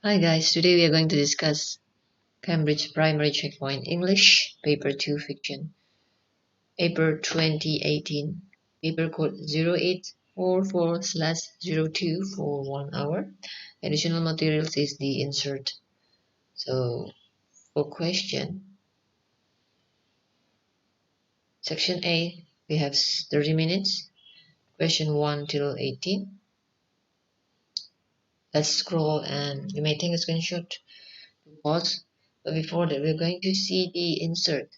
Hi guys, today we are going to discuss Cambridge Primary Checkpoint English, Paper 2 Fiction, Paper 2018, paper code 0844/02 for 1 hour. Additional materials is the insert. So, for question, section A, we have 30 minutes, question 1 till 18. Let's scroll and you may take a screenshot to pause. But before that, we're going to see the insert.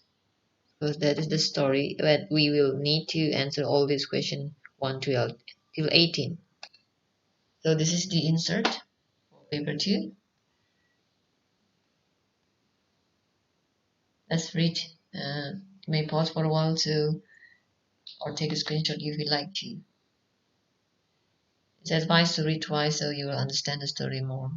Because that is the story that we will need to answer all these questions 1 till 18. So this is the insert for paper 2. Let's read. You may pause for a while or take a screenshot if you like to. It's advised to read twice so you will understand the story more.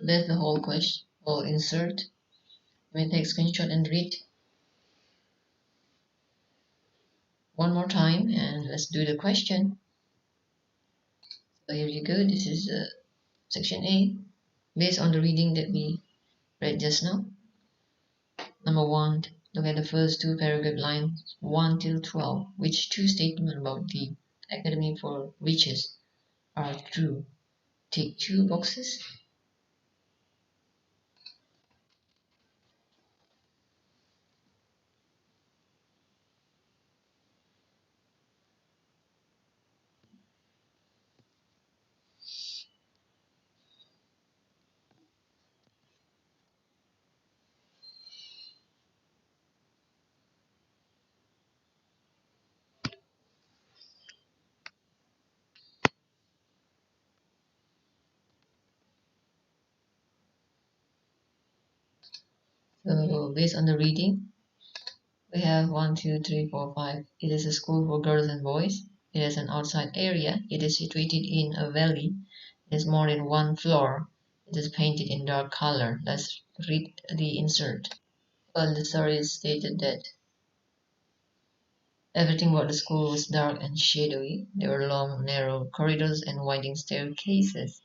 That's the whole question or insert. You may take a screenshot and read one more time and let's do the question. So here you go. This is section A based on the reading that we read just now. Number 1, look at the first two paragraph lines 1 till 12. Which two statements about the Academy for Riches are true? Tick 2 boxes. So based on the reading, we have 1, 2, 3, 4, 5. It is a school for girls and boys. It has an outside area. It is situated in a valley. It is more than one floor. It is painted in dark color. Let's read the insert. Well, the story is stated that everything about the school was dark and shadowy. There were long, narrow corridors and winding staircases.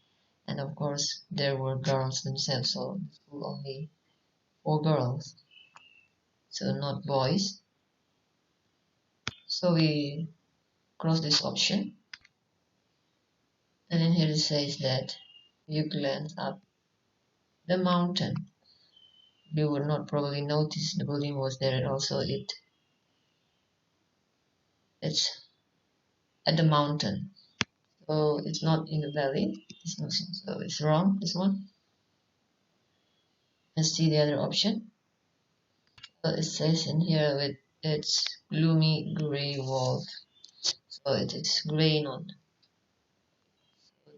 And of course, there were girls themselves, so the school only for girls, so not boys. So we cross this option. And then here it says that you glance up the mountain. You would not probably notice the building was there also. It's at the mountain. So it's not in the valley. It's not, so it's wrong, this one. Let's see the other option. Well, it says in here with its gloomy gray walls. So it is gray, not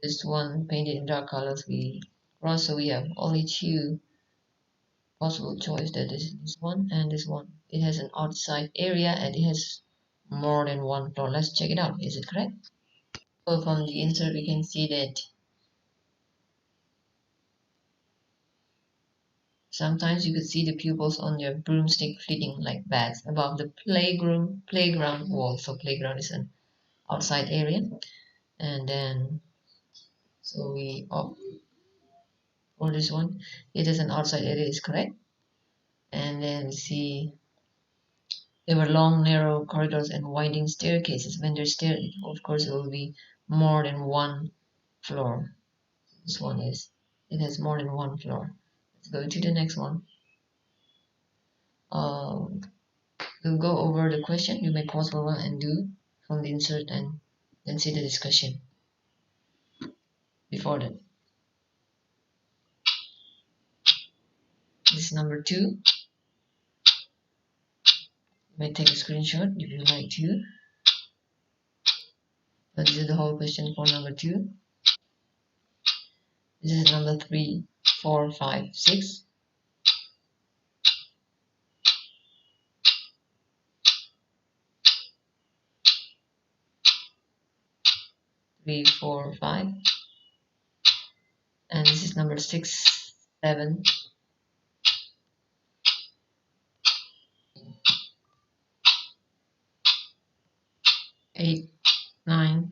this one painted in dark colors. We cross, so we have only two possible choice, that is this one and this one. It has an outside area and it has more than one floor. Let's check it out. Is it correct? Well, from the insert we can see that sometimes you could see the pupils on their broomstick flitting like bats above the playground wall. So playground is an outside area, and then so we opt for this one. It is an outside area is correct, and then we see there were long, narrow corridors and winding staircases. When there's stair, of course, it will be more than one floor. This one is, it has more than one floor. Let's go to the next one. We'll go over the question. You may pause for a while and do from the insert and then see the discussion before that. This is number 2. You may take a screenshot if you like to. But this is the whole question for number 2. This is number 3, 4, 5, 6. 3, 4, 5. And this is number 6, 7, 8, 9,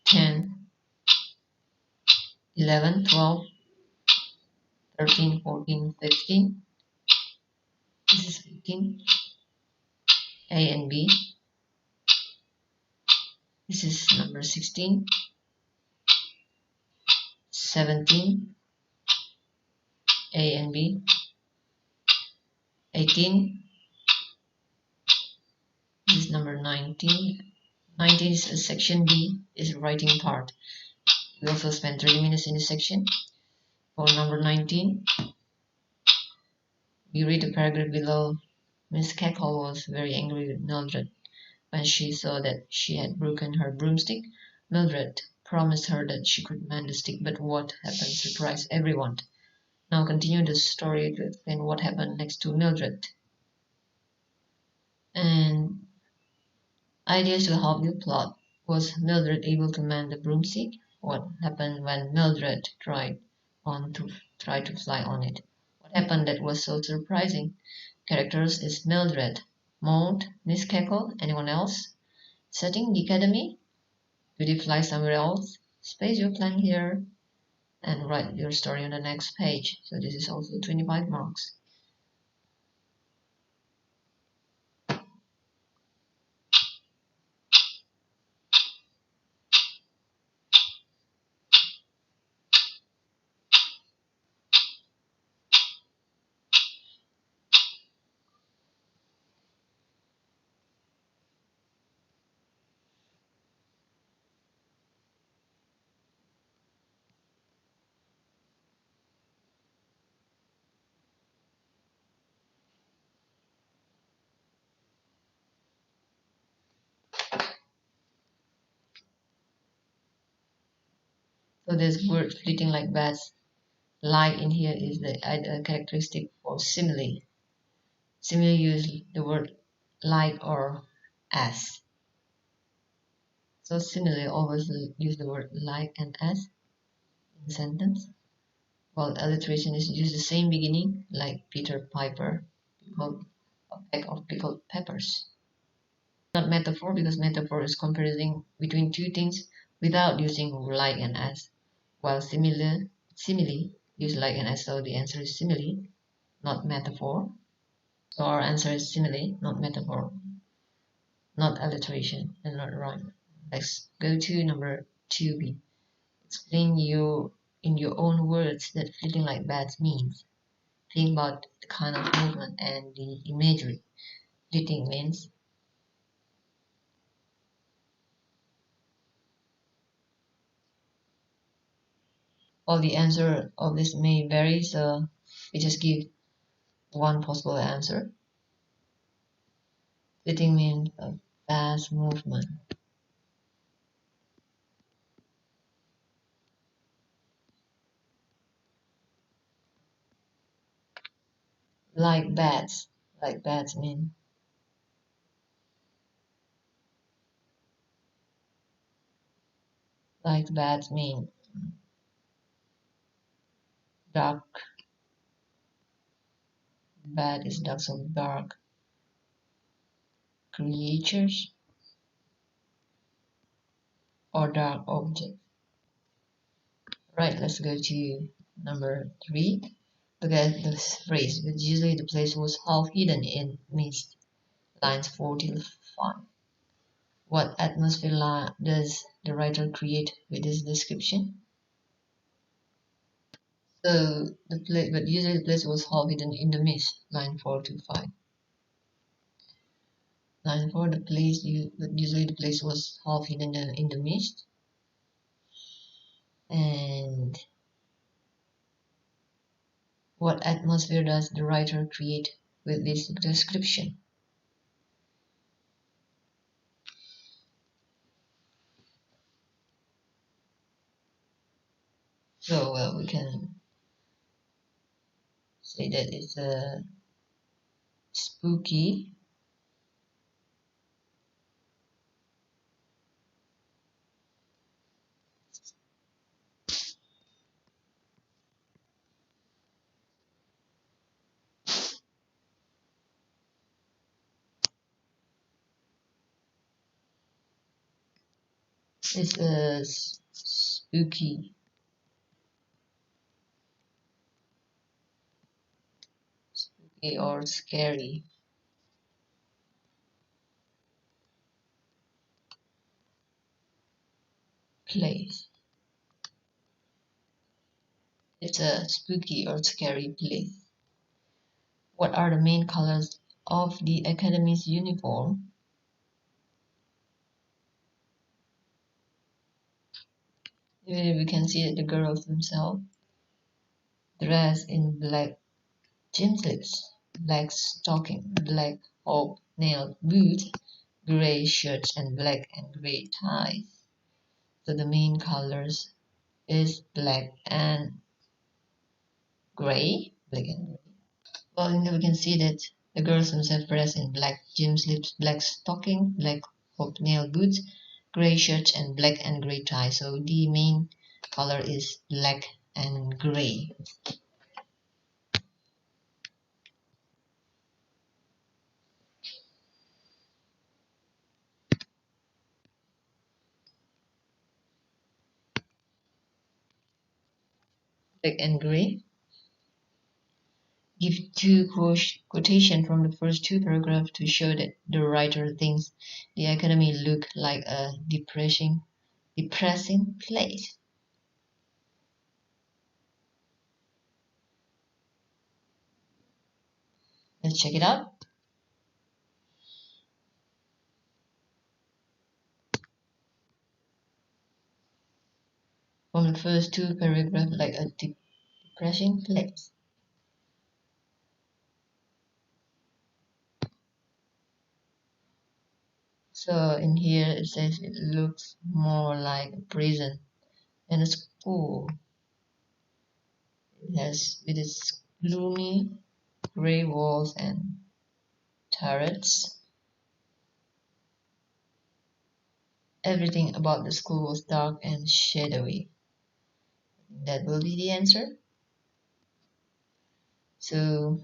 10, 11, 12, 13, 14, 15. This is 15. A and B. This is number 16, 17, A and B, 18, this is number 19, 19 is a section B, is writing part. We also spent 30 minutes in this section. For number 19, we read the paragraph below. Miss Cackle was very angry with Mildred. When she saw that she had broken her broomstick, Mildred promised her that she could mend the stick, but what happened surprised everyone. Now continue the story to explain what happened next to Mildred. And ideas to help you plot. Was Mildred able to mend the broomstick? What happened when Mildred tried to fly on it? What happened that was so surprising? Characters is Mildred, Maud, Miss Cackle, anyone else? Setting the academy? Did you fly somewhere else? Space your plan here and write your story on the next page. So this is also 25 marks. So there's birds fleeting like bats like in here is the characteristic for simile. Simile use the word like or as. So simile always use the word like and as in sentence. While alliteration is use the same beginning, like Peter Piper pickled a pack of pickled peppers. Not metaphor, because metaphor is comparing between two things without using like and as. While simile use like and as, so the answer is simile, not metaphor. So our answer is simile, not metaphor, not alliteration, and not rhyme. Let's go to number 2b. Explain in your own words that flitting like bats means. Think about the kind of movement and the imagery. Flitting means all the answer of this may vary, so we just give one possible answer. Flitting means a fast movement. Like bats. Like bats mean like bats mean dark. Bat is dark, so dark creatures or dark objects. Right, let's go to number 3. Look at this phrase, but usually the place was half hidden in mist. Lines 4 till 5. What atmosphere does the writer create with this description? So but usually the place was half hidden in the mist. Line 4 to 5. Line 4, but usually the place was half hidden in the mist. And what atmosphere does the writer create with this description? So we can say that it's a spooky, spooky or scary place. It's a spooky or scary place. What are the main colors of the academy's uniform? Here we can see that the girls themselves dressed in black gym slips, black stocking, black hob-nailed boots, gray shirts, and black and gray ties. So the main colors is black and gray. Black and gray. Well, in here we can see that the girls themselves dressed in black gym slips, black stocking, black hob-nailed boots, gray shirts, and black and gray tie. So the main color is black and gray. Black and gray. Give two quotation from the first two paragraphs to show that the writer thinks the academy look like a depressing place. Let's check it out. From the first two paragraphs, like a depressing place. So in here it says it looks more like a prison than a school. with its gloomy gray walls and turrets. Everything about the school was dark and shadowy. That will be the answer. So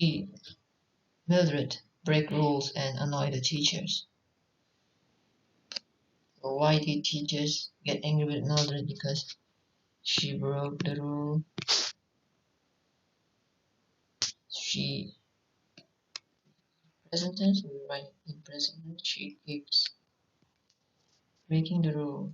she, Mildred, break rules and annoy the teachers. So why did teachers get angry with Mildred? Because she broke the rule. She present tense, we write in present tense. She keeps breaking the rule.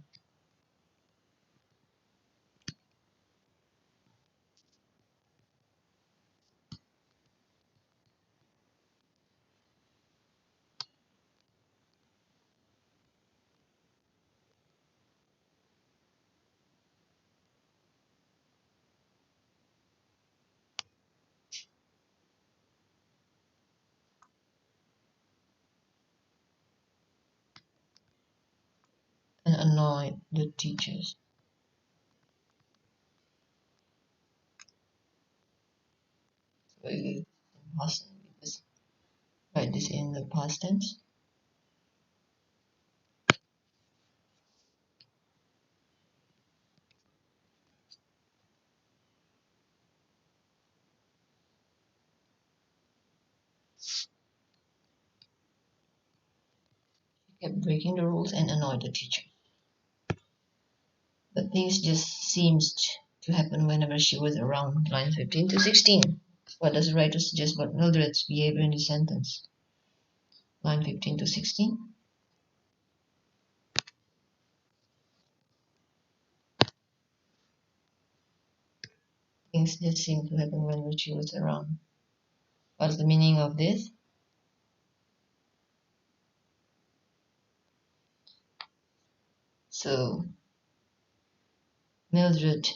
And annoy the teachers. So in past tense, we just write this in the past tense. She kept breaking the rules and annoyed the teacher. But things just seems to happen whenever she was around. Line 15 to 16. What does the writer suggest about Mildred's behavior in the sentence? Line 15 to 16. Things just seem to happen whenever she was around. What's the meaning of this? So, Mildred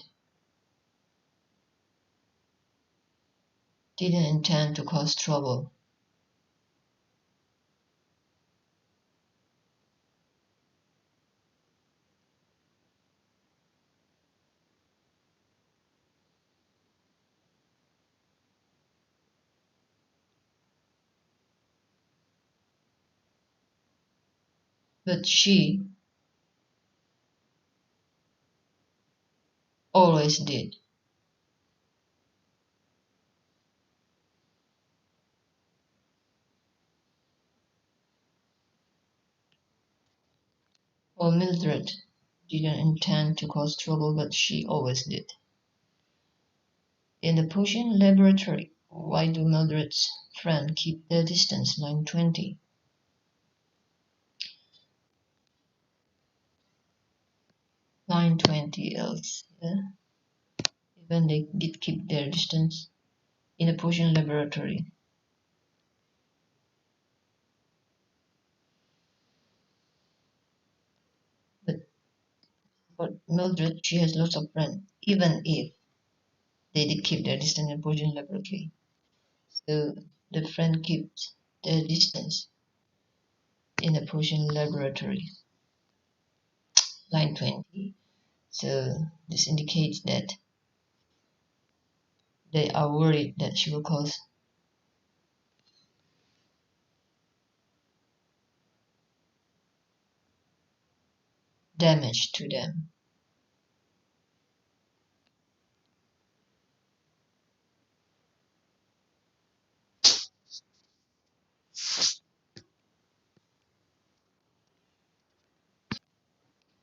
didn't intend to cause trouble. But she always did. Or Mildred didn't intend to cause trouble, but she always did. In the potion laboratory, why do Mildred's friend keep their distance? Line 20. Line 20 else. Even they did keep their distance in a potion laboratory. But Mildred, she has lots of friends, even if they did keep their distance in a potion laboratory. So the friend keeps their distance in a potion laboratory. Line 20. So this indicates that they are worried that she will cause damage to them.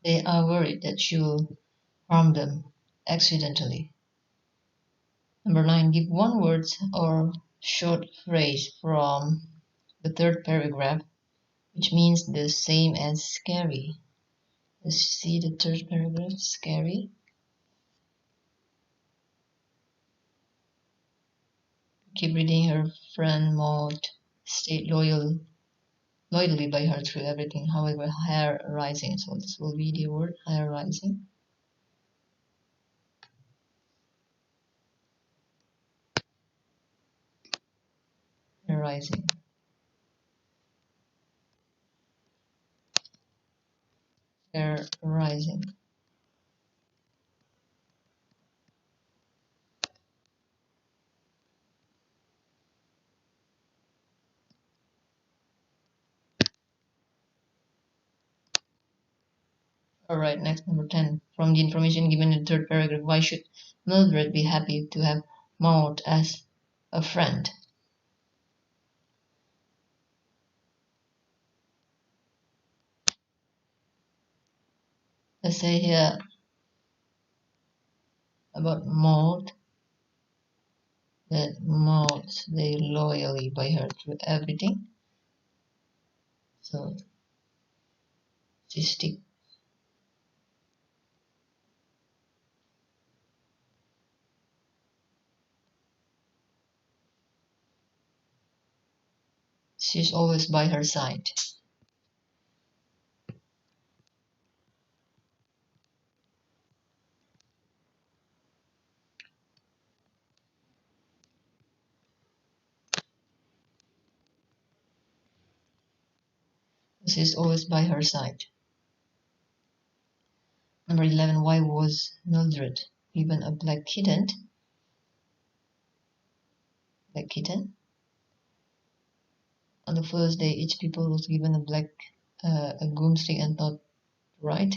They are worried that she will harm them accidentally. Number 9, give one word or short phrase from the third paragraph which means the same as scary. Let's see the third paragraph, scary. Keep reading. Her friend Maud stayed loyally by her through everything, however, hair rising. So this will be the word hair rising. Hair rising. Hair rising. Alright, next, number 10. From the information given in the third paragraph, why should Mildred be happy to have Maud as a friend? Let's say here about Maud, that Maud stay loyally by her through everything. So she stick. She's always by her side. She's always by her side. Number 11. Why was Mildred given a black kitten? Black kitten. On the first day, each people was given a broomstick and thought to ride.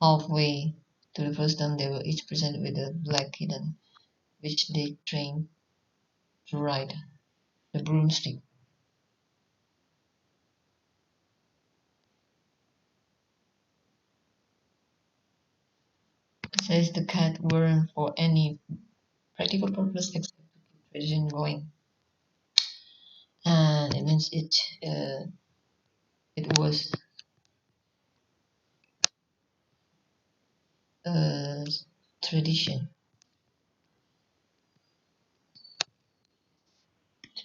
Halfway to the first term, they were each presented with a black kitten, which they trained to ride the broomstick. It says the cat weren't for any practical purpose except to keep tradition going, and it means it was a tradition.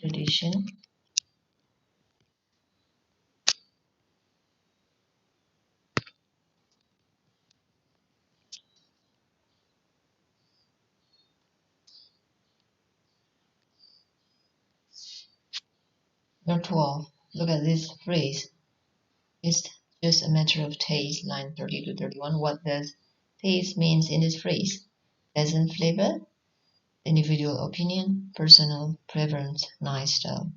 Tradition. Number 12. Look at this phrase. It's just a matter of taste. Line 30 to 31. What does taste means in this phrase? Pleasant flavor, individual opinion, personal preference, nice style.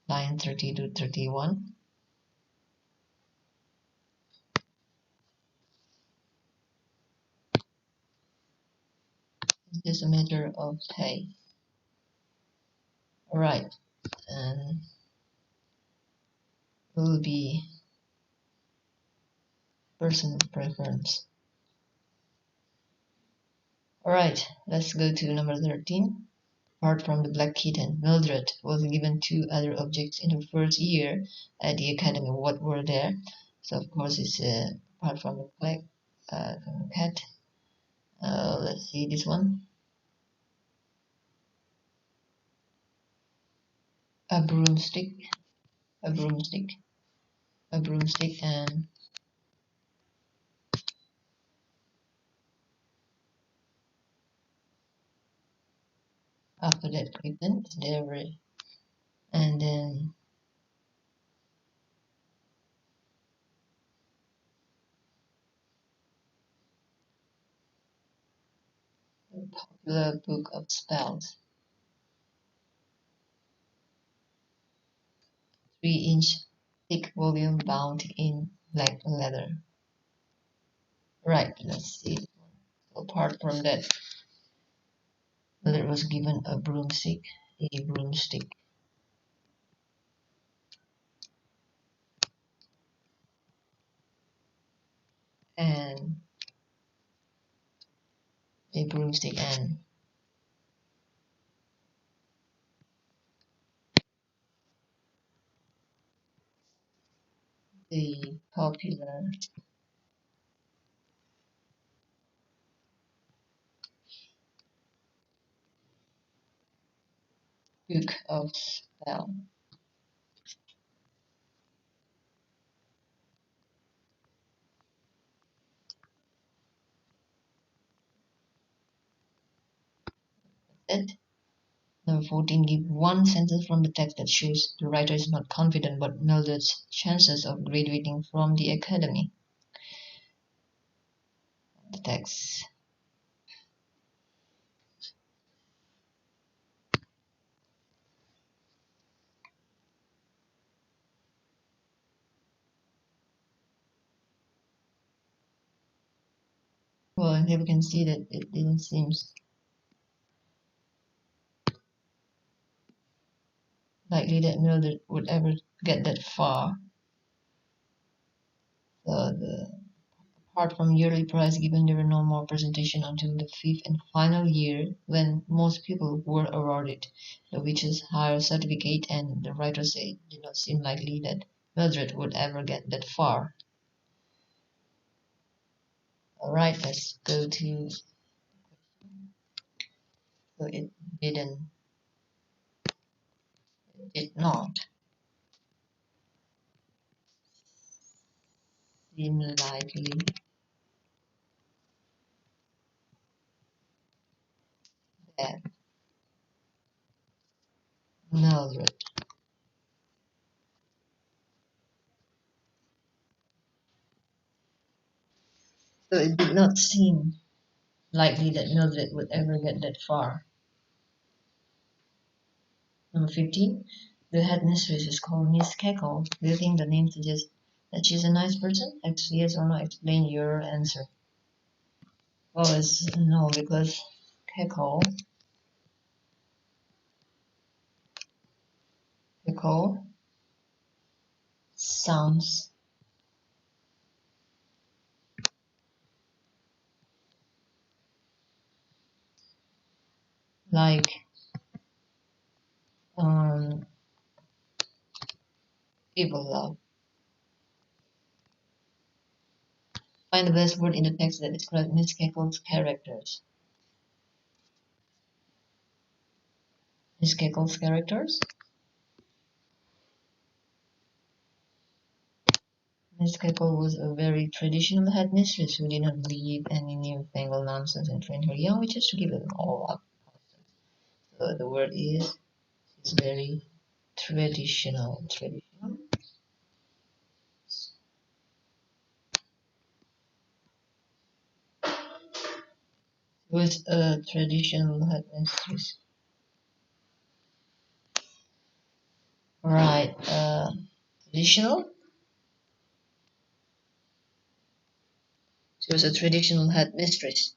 Line 30 to 31. It's just a matter of taste. Alright, and will be personal preference. Alright, let's go to number 13. Apart from the black kitten, Mildred was given 2 other objects in her first year at the academy. What were there? So of course it's apart from the black cat. Let's see this one. A broomstick, a broomstick, a broomstick, and after that kitten is there, and then a popular book of spells, 3-inch thick volume bound in black leather. Right, let's see. So apart from that, Mother was given a broomstick, and a broomstick and the popular book of spells. Number 14, give one sentence from the text that shows the writer is not confident about Mildred's chances of graduating from the academy. The text. Well, here we can see that it didn't seem likely that Mildred would ever get that far. So apart from yearly prize given, there were no more presentations until the 5th and final year, when most people were awarded the witch's higher certificate, and the writer said it did not seem likely that Mildred would ever get that far. Alright, let's go to. So it did not seem likely that Mildred So it did not seem likely that Mildred would ever get that far. Number 15. The headmistress is called Miss Cackle. Do you think the name suggests that she's a nice person? Yes or no? Explain your answer. Well, it's no, because Cackle sounds like evil love. Find the best word in the text that describes Miss Cackle's characters. Miss Cackle's characters? Miss Cackle was a very traditional headmistress who did not believe any newfangled nonsense and trained her young witches to give them all up. So the word is very traditional. Was a traditional headmistress. Right, traditional? She was a traditional headmistress.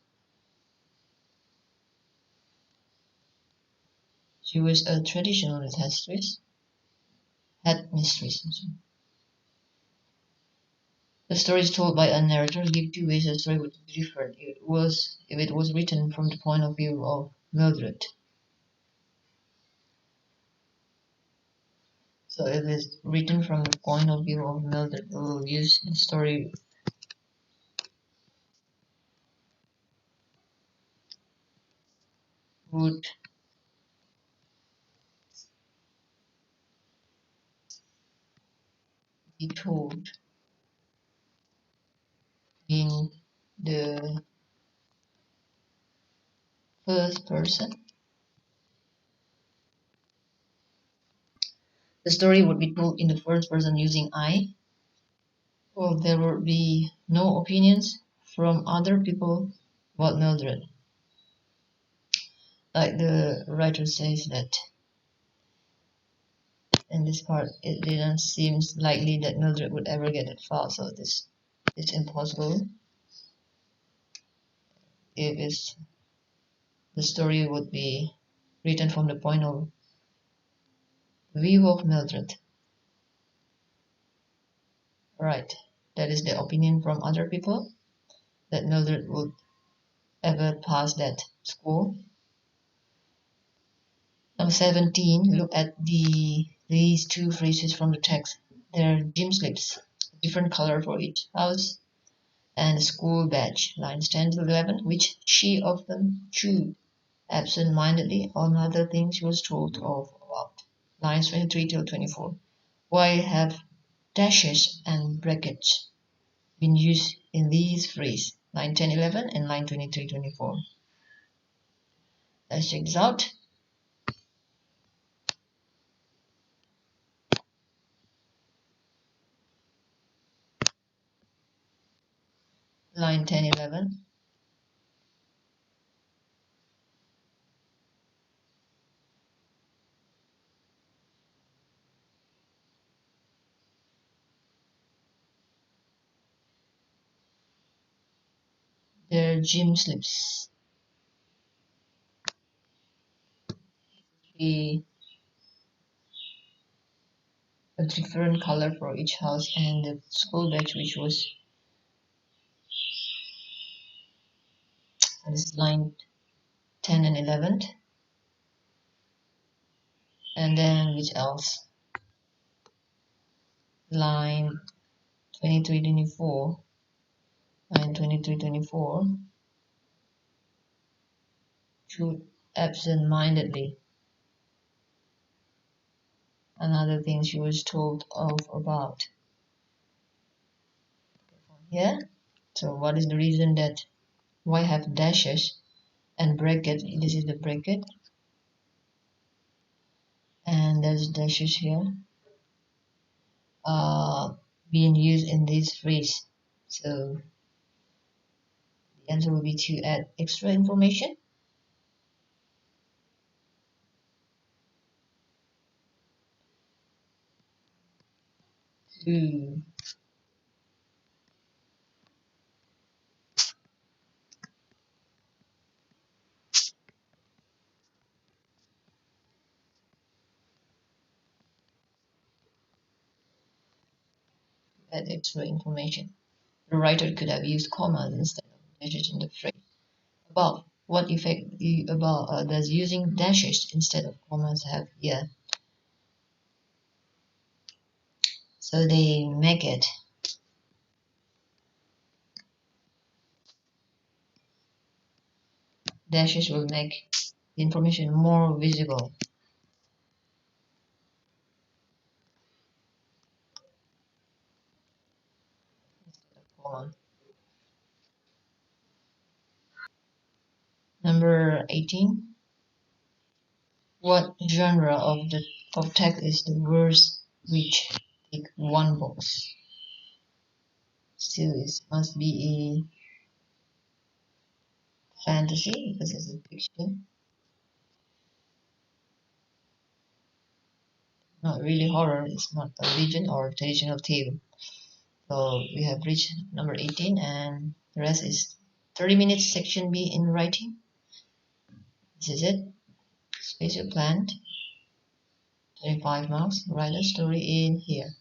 She was a traditional headmistress. The story is told by a narrator. Give two ways the story would be different. If it was written from the point of view of Mildred. So if it's written from the point of view of Mildred, we will use the story would be told in the first person. The story would be told in the first person using I. Well, there would be no opinions from other people about Mildred. Like the writer says that in this part, it didn't seem likely that Mildred would ever get that far, so it's impossible. If the story would be written from the point of view of Mildred. Right, that is the opinion from other people that Mildred would ever pass that school. Number 17, look at these two phrases from the text. They're gym slips, different color for each house, and a school badge. Lines 10 to 11, which she of them chewed absent-mindedly on other things she was told of about. Lines 23 till 24. Why have dashes and brackets been used in these phrases? Line 10, 11, and line 23, 24. Let's check this out. Line 10, 11. They're gym slips. A different color for each house, and the school badge, which was this is line 10 and 11. And then which else? Line 23, 24. Line 23, 24. Shoot absent-mindedly. Another thing she was told of about. Here. So what is the reason that why have dashes and bracket? This is the bracket. And there's dashes here. Being used in this phrase. So the answer will be to add extra information. To add extra information. The writer could have used commas instead of dashes in the phrase. Above, what effect does using dashes instead of commas have here? So they make it dashes will make the information more visible. Number 18. What genre of text is the worst which take one box? Still, it must be a fantasy because it's a fiction. Not really horror, it's not a legend or traditional tale. So we have reached number 18 and the rest is 30 minutes section B in writing. This is it. Space your plant. 25 marks. Write a story in here.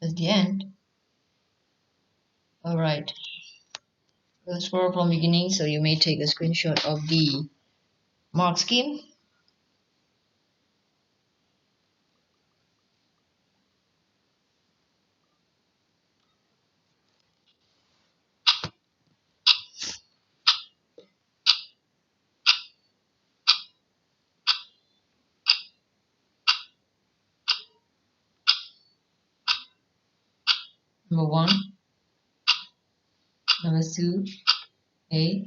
That's the end. Alright. We'll scroll from beginning so you may take a screenshot of the mark scheme. Number 1, number 2, A,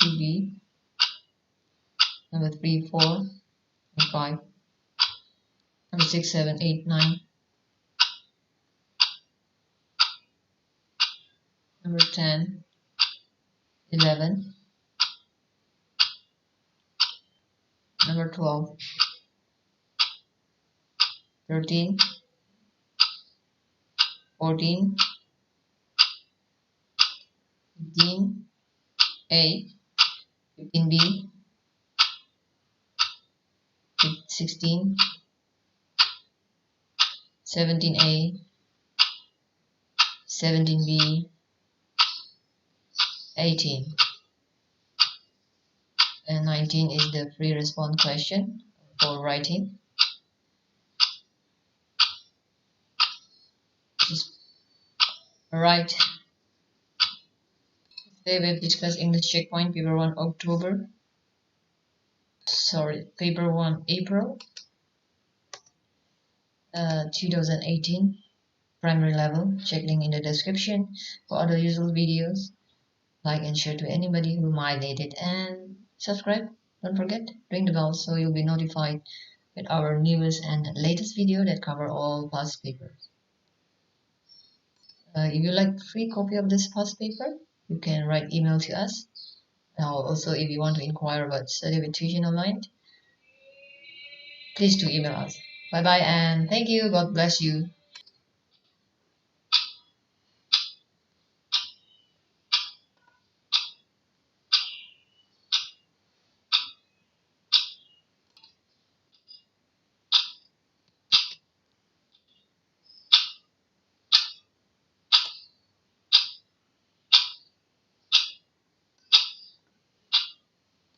2B, number 3, 4, and 5, number 6, 7, 8, 9, number 10, 11, number 12, 13, 14, 15, A, 15B, 16, 17A, 17B, 18, and 19 is the free response question for writing. Alright, today we've discussed English checkpoint paper 1 paper 1 April 2018, primary level. Check link in the description for other useful videos. Like and share to anybody who might need it, and subscribe. Don't forget, ring the bell so you'll be notified with our newest and latest video that cover all past papers. If you like free copy of this past paper, you can write email to us. Also, if you want to inquire about study with tuition online, please do email us. Bye bye and thank you. God bless you.